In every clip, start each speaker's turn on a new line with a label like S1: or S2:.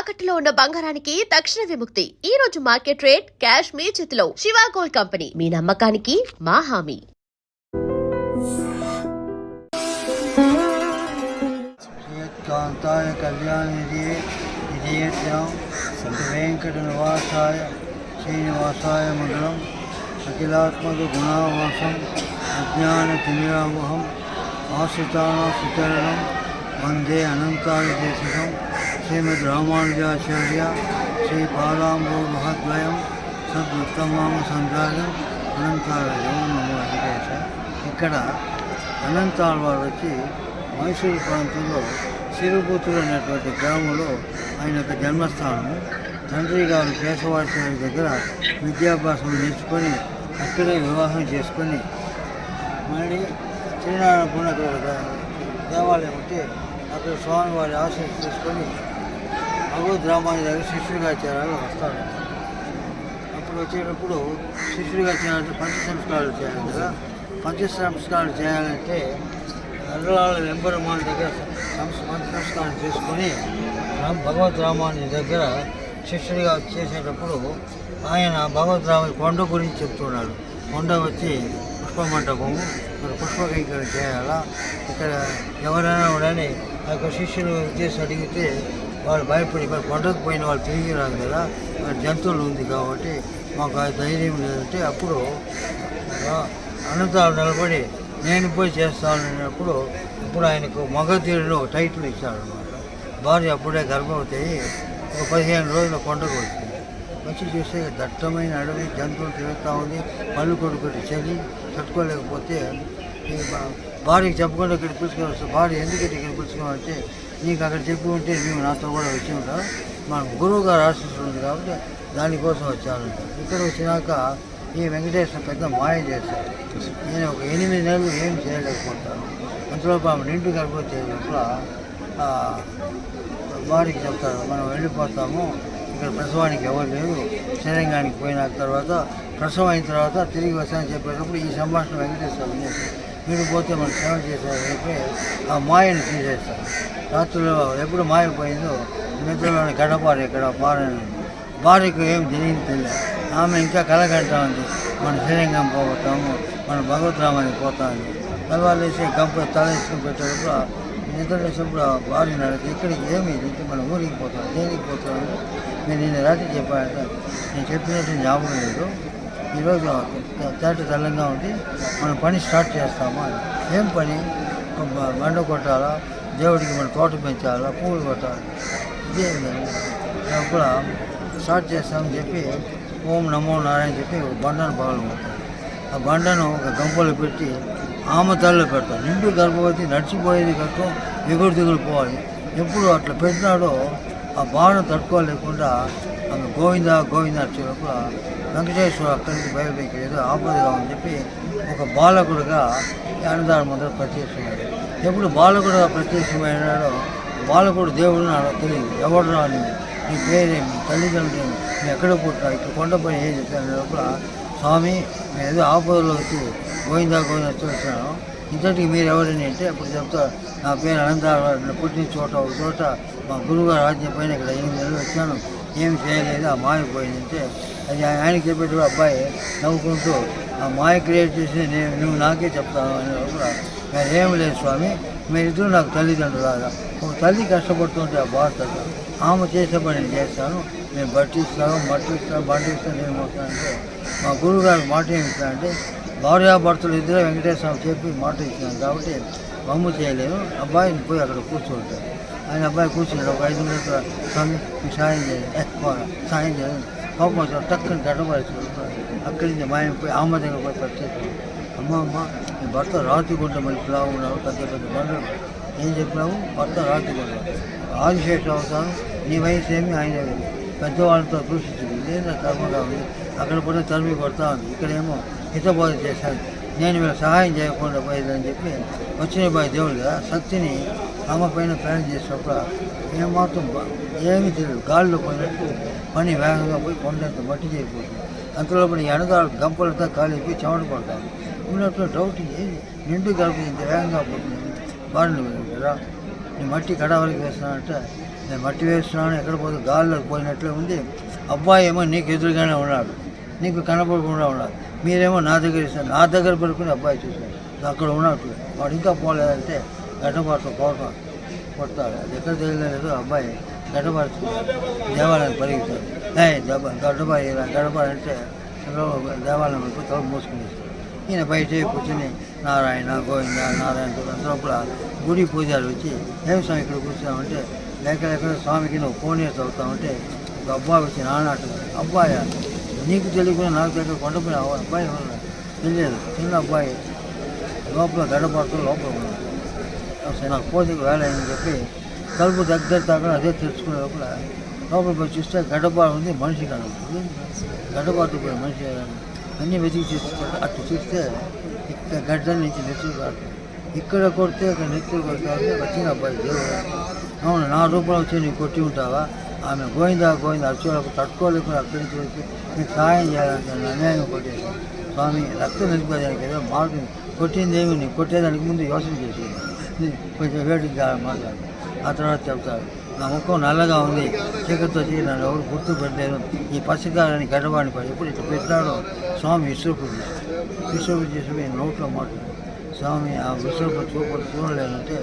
S1: తాకట్టులో ఉన్న బంగారానికి తక్షణ విముక్తి. ఈ రోజు మార్కెట్ రేట్ క్యాష్ మీ చేతిలో. శివ గోల్డ్ కంపెనీ, మీ నమ్మకానికి మా హామీ.
S2: కాంతాయ కళ్యాణిధియేత్యాం వెంకట నివాసాయ శ్రీనివాసాయ మంగళం. అఖిలాత్మక గుణావాసం అజ్ఞాన తిమిరామహం ఆశ్రితాన సుచరణం వందే అనంతాయ దేశికం. శ్రీమద్ రామానుజాచార్య శ్రీ పాదాంబో మహద్వయం సద్ఉత్తమామ సంధ్యాయం అనంతాలయం నమో వెంకటేశ. ఇక్కడ అనంతాల వారు వచ్చి మైసూరు ప్రాంతంలో సిరుపుత్రుడు అనేటువంటి గ్రామంలో ఆయన యొక్క జన్మస్థానము. తండ్రి గారు కేశవాచార్య దగ్గర విద్యాభ్యాసం నేర్చుకొని అక్కడే వివాహం చేసుకొని మళ్ళీ శ్రీనారాయణపురం అక్కడ దేవాలయం ఉంటే అక్కడ స్వామివారి ఆశీస్సు తీసుకొని భగవద్ రామాయణ దగ్గర శిష్యుడిగా చేరాలని వస్తాడు. అప్పుడు వచ్చేటప్పుడు శిష్యుడిగా చేయాలంటే పంచ సంస్కారాలు చేయాలి కదా. పంచ సంస్కారాలు చేయాలంటే నల్లలాల వెంబరమాన్ దగ్గర పంచ సంస్కారం చేసుకొని భగవద్ రామాయణ దగ్గర శిష్యుడిగా చేసేటప్పుడు ఆయన భగవద్ రామ కొండ గురించి చెప్తున్నాడు. కొండ వచ్చి పుష్పమంటపము, మరి పుష్పకైంకర్యం చేయాలా, ఇక్కడ ఎవరైనా ఉండని ఆ యొక్క శిష్యులు చేసి అడిగితే వాళ్ళు భయపడి మరి కొండకు పోయిన వాళ్ళు తిరిగి రాదు కదా, జంతువులు ఉంది కాబట్టి మాకు ఆ ధైర్యం లేదంటే అప్పుడు అనంతాలు నిలబడి నేను పోయి చేస్తానన్నప్పుడు ఇప్పుడు ఆయనకు మగధీరుడు టైటిల్ ఇచ్చాడనమాట. భార్య అప్పుడే గర్భవతి అయ్యి ఒక 15 రోజుల కొండకు వచ్చింది. వచ్చి చూస్తే దట్టమైన అడవి, జంతువులు తిరుగుతూ ఉంది, పళ్ళు కొడుకుని చలి తట్టుకోలేకపోతే భార్యకి చెప్పకుండా ఇక్కడ పిలుచుకొని వస్తాం. భార్య ఎందుకు ఇక్కడ పిలుచుకోవాలంటే నీకు అక్కడ చెప్పి ఉంటే మేము నాతో కూడా వచ్చి ఉంటాం, మన గురువు గారు ఆశీస్సులు ఉంది కాబట్టి దానికోసం వచ్చానంట. ఇక్కడ వచ్చినాక ఈ వెంకటేశ్వర పెద్ద మాయ చేశారు. నేను ఒక 8 నెలలు ఏం చేయలేకపోతాను. అంతలోపు ఆమె నిండు గర్భవతి లోపల భార్యకి చెప్తారు, మనం వెళ్ళిపోతాము, ఇక్కడ ప్రసవానికి ఎవరు లేదు, శరీరానికి పోయిన తర్వాత ప్రసవం అయిన తర్వాత తిరిగి వస్తానని చెప్పేటప్పుడు ఈ సంభాషణ వెంకటేశ్వర మీరు పోతే మనం సేవ చేశారు చెప్పి ఆ మాయను తీసేస్తారు. రాత్రిలో ఎప్పుడు మాయ పోయిందో నిద్రలోని గడపారు ఇక్కడ పారని. భార్యకు ఏం జరిగింది తెలియదు. ఆమె ఇంకా కలగంటా ఉంది, మన శ్రీరంగం పోతాము, మన భగవద్రామానికి పోతామని. తలవాళ్ళేసి గంప తల వేసుకుని పెట్టేటప్పుడు నిద్ర వేసినప్పుడు భార్యను అడిగితే ఇక్కడికి ఏమి ఇది, మన ఊరికి పోతాం, దేనికి పోతామని నేను నిన్న రాత్రి చెప్పానంటే నేను చెప్పినట్టు జ్ఞాపకం లేదు. ఈరోజు తేట తెల్లంగా ఉండి మనం పని స్టార్ట్ చేస్తాము అని. ఏం పని? బండ కొట్టాలా, దేవుడికి మన తోట పెంచాలా, పూలు కొట్టాలి, ఇదే కూడా స్టార్ట్ చేస్తామని చెప్పి ఓం నమో నారాయణ చెప్పి ఒక బండను పగలగొడతారు. ఆ బండను ఒక గంపలో పెట్టి ఆమె తల్లిలో పెడతారు. నిండు గర్భవతి నడిచిపోయేది కట్టం, ఎగురు దిగులు పోవాలి. ఎప్పుడు అట్లా పెట్టినాడో ఆ బాణం తట్టుకోలేకుండా ఆమె గోవింద గోవింద వచ్చేటప్పుడు వెంకటేశ్వర అక్కడి నుంచి బయలుదేరి ఏదో ఆపదగా అని చెప్పి ఒక బాలకుడుగా అన్నదాన ముందర ప్రత్యక్షమయ్యాడు. ఎప్పుడు బాలకుడుగా ప్రత్యక్షమైనాడో బాలకుడు దేవుడు నాకు తెలియదు, ఎవడు రాని, నీ పేరేమి, తల్లిదండ్రులు నేను ఎక్కడ పుట్టినా, ఇక్కడ కొండపై ఏం చెప్పాను లోపల స్వామి నేను ఏదో ఆపదలో వచ్చి గోవిందా గోవింద చూస్తున్నాను, ఇంతటికి మీరు ఎవరని అంటే అప్పుడు చెప్తా నా పేరు అనంతరావు, పుట్టిన చోట ఒక చోట మా గురువుగారు ఆజ్ఞ పైన ఇక్కడ 8 నెలలు వచ్చాను, ఏమి చేయలేదు, ఆ మాయ పోయిందంటే అది ఆయనకి చెప్పేటప్పుడు అబ్బాయి నవ్వుకుంటూ ఆ మాయ క్రియేట్ చేసి నువ్వు నాకే చెప్తాను అనే లోపల నేను ఏమి లేదు స్వామి, మీరిద్దరూ నాకు తల్లిదండ్రులాగా, ఒక తల్లి కష్టపడుతుంటే ఆ బాధ ఆమె చేసే పని నేను చేస్తాను, నేను బట్టి ఇస్తాను, మట్టి ఇస్తాను, బండి ఇస్తాను, ఏమి వస్తానంటే మా గురువుగారు మాట ఏమి ఇస్తానంటే భార్యాభర్తలు ఇద్దరు వెంకటేశ్వర చెప్పి మాట ఇచ్చినాను కాబట్టి బొమ్మ చేయలేను, అబ్బాయిని పోయి అక్కడ కూర్చోంటారు. ఆయన అబ్బాయి కూర్చున్నాడు. ఒక 5 నిమిషాలు స్వామి సాయం చేయాలి, సాయం చేయాలి, కోపం వచ్చాడు, టక్కుని గడ్డపరిచాడు. అక్కడి నుంచి మాయమైపోయి ఆమె దగ్గర పోయి పరిచేసి అమ్మ నీ భర్త రాతిగుంట మళ్ళీ పిల్లలు ఉన్నావు, పెద్ద పెద్ద బండ్లు ఏం చెప్పినావు, భర్త రాతిగుంట ఆదిశేష అవుతాను, నీ వయసు ఏమి ఆయన పెద్దవాళ్ళతో దూషించింది, లేదా కర్మగా ఉంది, అక్కడ కూడా తరిమి కొడతా ఉంది, ఇక్కడేమో హితబోధ చేశాను, నేను వీళ్ళు సహాయం చేయకుండా పోయేదని చెప్పి వచ్చిన బాయ్ దేవుడిగా శక్తిని అమ్మ పైన ప్రయాణం చేసినప్పుడు ఏమాత్రం ఏమీ తెలియదు, గాలిలో పోయినట్టు పని వేగంగా పోయి కొండంత మట్టి చేరిపోతుంది. అంతలోపల ఈ అన్నదాలు గంపలతో కాలిపోయి చెమట పడతాను. ఉన్నట్లు డౌట్ ఏది నిండు గర్భం ఇంత వేగంగా పోతుంది, బారిన కదా నేను మట్టి కడ వరకు వేస్తున్నానంటే నేను మట్టి వేస్తున్నాను ఎక్కడ పోతే గాల్లోకి పోయినట్లే ఉంది. అబ్బాయి ఏమో నీకు ఎదురుగానే ఉన్నాడు, నీకు కనపడకుండా ఉన్నాడు. మీరేమో నా దగ్గర ఇస్తారు, నా దగ్గర పడుకుని అబ్బాయి చూశాడు అక్కడ ఉన్నట్లు. వాడు ఇంకా పోలేదంటే గడ్డపాటు కొడతాడు. అది ఎక్కడ తెలియలేదు. అబ్బాయి గడ్డపాటు దేవాలయానికి పరిగెత్తాడు. గడ్డపాడు అంటే దేవాలయం వెళ్ళిపోయి తలుపు మూసుకునేస్తాడు. ఈయన బయట కూర్చొని నారాయణ గోవింద నారాయణ అంతలోపల గుడి పూజారు వచ్చి ఏం స్వామి ఇక్కడ కూర్చున్నామంటే లేక స్వామికి నువ్వు ఫోన్ చేసి అవుతామంటే ఒక అబ్బాయి వచ్చి నానాట అబ్బాయి నీకు తెలియకుండా నాకు దగ్గర కొండపోయిన అబ్బాయి తెలియదు. చిన్న అబ్బాయి లోపల గడ్డపాడుతూ లోపల ఉన్నాడు. అసలు నాకు పోతే వేళ అని చెప్పి తలుపు దగ్గర తాకుండా అదే తెచ్చుకునే లోపల పోయి చూస్తే గడ్డపాడు ఉంది, మనిషి కనబడుతుంది. గడ్డపాటు పోయి మనిషి అన్నీ వెతికి చూస్తే అటు చూస్తే ఇక్కడ గడ్డ నుంచి నెత్తులు కాదు, ఇక్కడ కొడితే ఇక్కడ నెత్తులు కొడతారు. వచ్చిన అబ్బాయి దేవుడు అవును నా రూపంలో వచ్చి నీకు కొట్టి ఉంటావా, ఆమె గోవిందా అర్చులకు తట్టుకోలేకుండా అక్కడి నుంచి వచ్చి నీకు సహాయం చేయాలంటే అన్యాయంగా కొట్టేసాను స్వామి. రక్తం నిలిపోదానికి ఏదో మార్గం కొట్టింది ఏమి నీకు కొట్టేదానికి ముందు యోచన చేసేది కొంచెం వేడిగా మాట్లాడు. ఆ తర్వాత చెప్తాడు నా ముఖం నల్లగా ఉంది, చీకటితో వచ్చి నన్ను ఎవరు గుర్తు పెట్టలేదు, ఈ పసికాలని గడ్డబాడిని పడి ఎప్పుడు ఇట్లా పెట్టాడో స్వామి విశ్వరూపం చేసి నోట్లో మాట్లాడు. స్వామి ఆ విశ్వరూపం చూడలేదంటే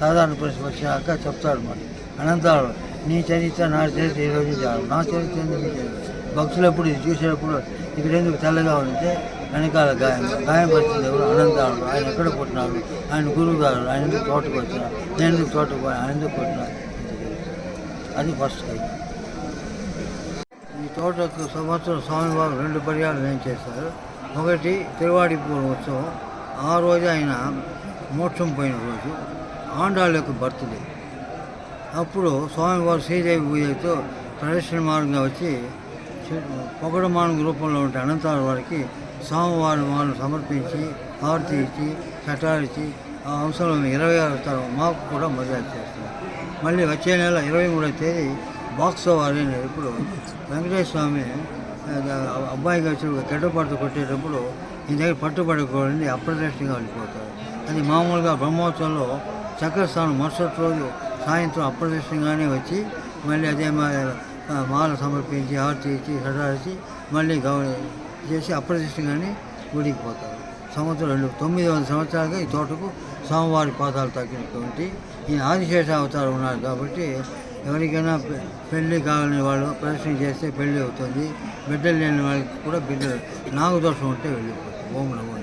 S2: సాధారణ పరిస్థితి వచ్చినాక చెప్తాడు మరి అనంతాడు నీ చరిత్ర నా చరిత్ర ఈరోజు చాలు, నా చరిత్ర ఎందుకు మీ చరిత్ర. భక్తులు ఎప్పుడు ఇది చూసేటప్పుడు ఇక్కడ ఎందుకు తెల్లగా ఉంటే వెనకాల గాయపరిచింది ఎవరు అనంతాడు. ఆయన ఎక్కడ పుట్టినాడు, ఆయన గురువు గారు, ఆయన ఎందుకు తోటకు వచ్చినా, నేను ఎందుకు తోటకు పోయి ఆయన ఎందుకు పుట్టినా. అది ఫస్ట్ అయితే ఈ తోటకు సంవత్సరం స్వామివారు 2 పర్యాలు ఏం చేశారు. ఒకటి తిరువాడి పూర్వ ఉత్సవం, ఆ రోజు ఆయన మోక్షం పోయిన రోజు ఆండాళ్ళ యొక్క బర్త్డే. అప్పుడు స్వామివారు శ్రీదేవి పూజతో ప్రదర్శన మార్గంగా వచ్చి పొగడమాను రూపంలో ఉంటే అనంతాల వారికి స్వామివారి వాళ్ళు సమర్పించి హారతి ఇచ్చి చట్టాలిచ్చి ఆ అంశంలో 26 తరం మాకు కూడా మర్యాద చేస్తారు. మళ్ళీ వచ్చే నెల 23వ తేదీ బాక్స్ వారి ఇప్పుడు వెంకటేశ్వర స్వామి అబ్బాయికి వచ్చి గడ్డపాటు కొట్టేటప్పుడు ఈ దగ్గర పట్టుబడకూడని అప్రదర్శనంగా వెళ్ళిపోతారు. అది మామూలుగా బ్రహ్మోత్సవంలో చక్రస్థానం మరుసటి రోజు సాయంత్రం అప్రదర్శనంగానే వచ్చి మళ్ళీ అదే మాల సమర్పించి హారతి ఇచ్చి సడాచి మళ్ళీ చేసి అప్రదర్శనంగానే గుడికి పోతారు. సంవత్సరం 900 సంవత్సరాలుగా ఈ తోటకు స్వామివారి పాదాలు తగ్గినటువంటి ఈయన ఆదిశేష అవతారం ఉన్నారు కాబట్టి ఎవరికైనా పెళ్ళి కావాలని వాళ్ళు ప్రదర్శన చేస్తే పెళ్ళి అవుతుంది. బిడ్డలు లేని వాళ్ళకి కూడా బిడ్డలు నాగదోషం ఉంటే వెళ్ళిపోతుంది. ఓం నమో